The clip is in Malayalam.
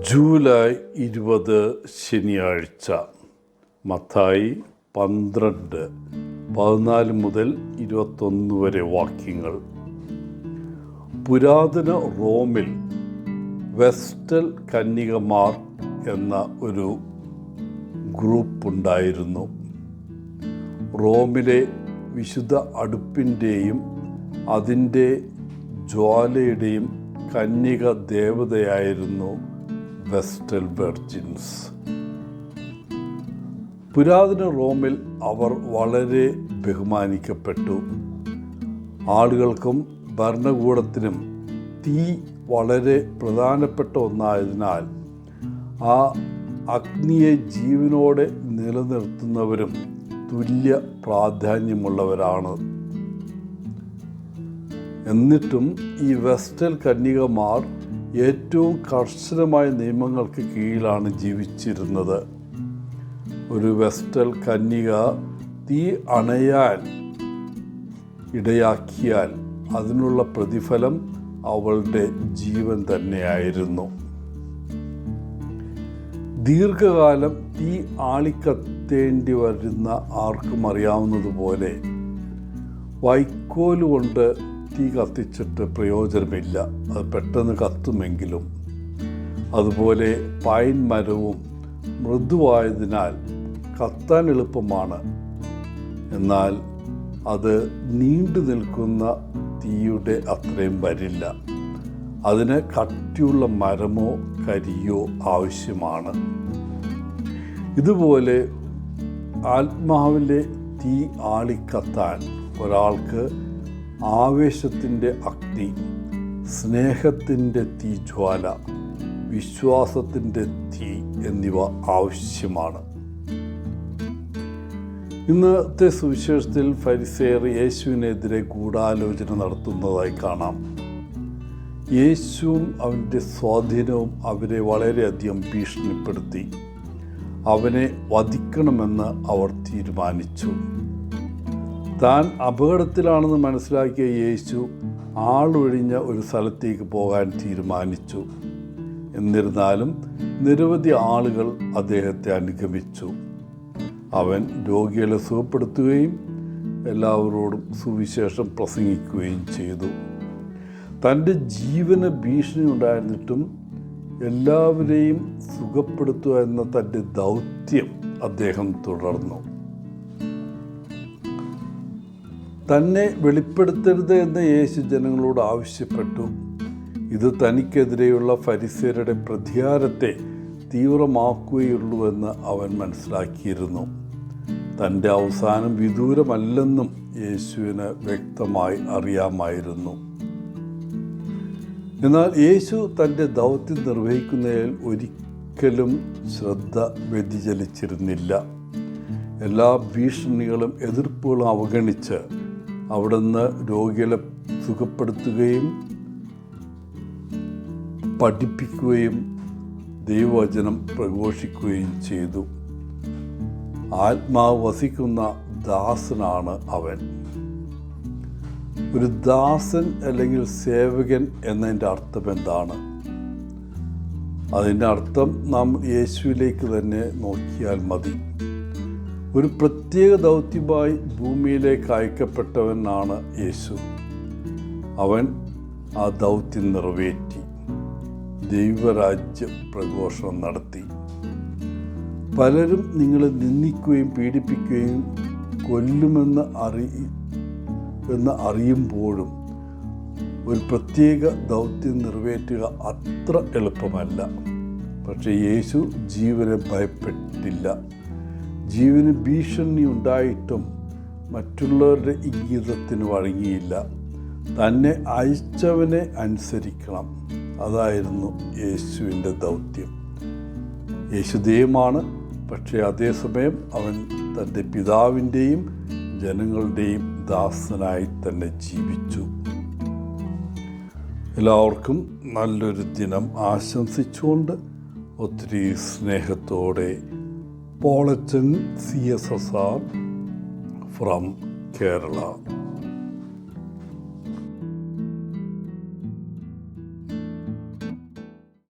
ജൂലൈ 20 ശനിയാഴ്ച. മത്തായി 12:14 മുതൽ 21 വരെ വാക്യങ്ങൾ. പുരാതന റോമിൽ വെസ്റ്റൽ കന്യകമാർ എന്ന ഒരു ഗ്രൂപ്പുണ്ടായിരുന്നു. റോമിലെ വിശുദ്ധ അടുപ്പിൻ്റെയും അതിൻ്റെ ജ്വാലയുടെയും കന്യക ദേവതയായിരുന്നു വെസ്റ്റൽ വെർജിൻസ്. പുരാതന റോമിൽ അവർ വളരെ ബഹുമാനിക്കപ്പെട്ടു. ആളുകൾക്കും ഭരണകൂടത്തിനും തീ വളരെ പ്രധാനപ്പെട്ട ഒന്നായതിനാൽ ആ അഗ്നിയെ ജീവനോടെ നിലനിർത്തുന്നവരും തുല്യ പ്രാധാന്യമുള്ളവരാണ്. എന്നിട്ടും ഈ വെസ്റ്റൽ കന്യകമാർ ഏറ്റവും കർശനമായ നിയമങ്ങൾക്ക് കീഴിലാണ് ജീവിച്ചിരുന്നത്. ഒരു വെസ്റ്റൽ കന്യക തീ അണയാൻ ഇടയാക്കിയാൽ അതിനുള്ള പ്രതിഫലം അവളുടെ ജീവൻ തന്നെയായിരുന്നു. ദീർഘകാലം തീ ആളിക്കത്തേണ്ടി വരുന്ന ആർക്കും അറിയാവുന്നതുപോലെ വൈക്കോല് കൊണ്ട് തീ കത്തിച്ചിട്ട് പ്രയോജനമില്ല, അത് പെട്ടെന്ന് കത്തുമെങ്കിലും. അതുപോലെ പൈൻ മരവും മൃദുവായതിനാൽ കത്താൻ എളുപ്പമാണ്, എന്നാൽ അത് നീണ്ടു നിൽക്കുന്ന തീയുടെ അത്രയും വരില്ല. അതിന് കട്ടിയുള്ള മരമോ കരിയോ ആവശ്യമാണ്. ഇതുപോലെ ആത്മാവിലെ തീ ആളിക്കത്താൻ ഒരാൾക്ക് ആവേശത്തിൻ്റെ അഗ്നി, സ്നേഹത്തിൻ്റെ തീജ്വാല, വിശ്വാസത്തിൻ്റെ തീ എന്നിവ ആവശ്യമാണ്. ഇന്നത്തെ സുവിശേഷത്തിൽ ഫരിസേയർ യേശുവിനെതിരെ ഗൂഢാലോചന നടത്തുന്നതായി കാണാം. യേശുവും അവൻ്റെ സ്വാധീനവും അവരെ വളരെയധികം ഭീഷണിപ്പെടുത്തി. അവനെ വധിക്കണമെന്ന് അവർ തീരുമാനിച്ചു. താൻ അപകടത്തിലാണെന്ന് മനസ്സിലാക്കിയ യേശു ആളൊഴിഞ്ഞ ഒരു സ്ഥലത്തേക്ക് പോകാൻ തീരുമാനിച്ചു. എന്നിരുന്നാലും നിരവധി ആളുകൾ അദ്ദേഹത്തെ അനുഗമിച്ചു. അവൻ രോഗികളെ സുഖപ്പെടുത്തുകയും എല്ലാവരോടും സുവിശേഷം പ്രസംഗിക്കുകയും ചെയ്തു. തൻ്റെ ജീവന് ഭീഷണി ഉണ്ടായിരുന്നിട്ടും എല്ലാവരെയും സുഖപ്പെടുത്തുക എന്ന തൻ്റെ ദൗത്യം അദ്ദേഹം തുടർന്നു. തന്നെ വെളിപ്പെടുത്തരുത് എന്ന് യേശു ജനങ്ങളോട് ആവശ്യപ്പെട്ടു. ഇത് തനിക്കെതിരെയുള്ള ഫരിസേയരുടെ പ്രതികാരത്തെ തീവ്രമാക്കുകയുള്ളൂവെന്ന് അവൻ മനസ്സിലാക്കിയിരുന്നു. തൻ്റെ അവസാനം വിദൂരമല്ലെന്നും യേശുവിന് വ്യക്തമായി അറിയാമായിരുന്നു. എന്നാൽ യേശു തൻ്റെ ദൗത്യം നിർവഹിക്കുന്നതിൽ ഒരിക്കലും ശ്രദ്ധ വ്യതിചലിച്ചിരുന്നില്ല. എല്ലാ ഭീഷണികളും എതിർപ്പുകളും അവഗണിച്ച് അവിടുന്ന് രോഗികളെ സുഖപ്പെടുത്തുകയും പഠിപ്പിക്കുകയും ദൈവവചനം പ്രഘോഷിക്കുകയും ചെയ്തു. ആത്മാവ് വസിക്കുന്ന ദാസനാണ് അവൻ. ഒരു ദാസൻ അല്ലെങ്കിൽ സേവകൻ എന്നതിൻ്റെ അർത്ഥം എന്താണ്? അതിൻ്റെ അർത്ഥം നാം യേശുവിലേക്ക് തന്നെ നോക്കിയാൽ മതി. ഒരു പ്രത്യേക ദൗത്യമായി ഭൂമിയിലേക്ക് അയക്കപ്പെട്ടവനാണ് യേശു. അവൻ ആ ദൗത്യം നിറവേറ്റി ദൈവരാജ്യ പ്രഘോഷണം നടത്തി. പലരും നിങ്ങളെ നിന്ദിക്കുകയും പീഡിപ്പിക്കുകയും കൊല്ലുമെന്ന് അറിയുമ്പോഴും ഒരു പ്രത്യേക ദൗത്യം നിറവേറ്റുക അത്ര എളുപ്പമല്ല. പക്ഷേ യേശു ജീവനെ ഭയപ്പെട്ടില്ല. ജീവന് ഭീഷണി ഉണ്ടായിട്ടും മറ്റുള്ളവരുടെ ഇംഗിതത്തിന് വഴങ്ങിയില്ല. തന്നെ അയച്ചവനെ അനുസരിക്കണം. അതായിരുന്നു യേശുവിൻ്റെ ദൗത്യം. യേശു ദൈവമാണ്, പക്ഷേ അതേസമയം അവൻ തൻ്റെ പിതാവിൻ്റെയും ജനങ്ങളുടെയും ദാസനായി തന്നെ ജീവിച്ചു. എല്ലാവർക്കും നല്ലൊരു ദിനം ആശംസിച്ചുകൊണ്ട് ഒത്തിരി സ്നേഹത്തോടെ പോളച്ചൻ CSSR from Kerala.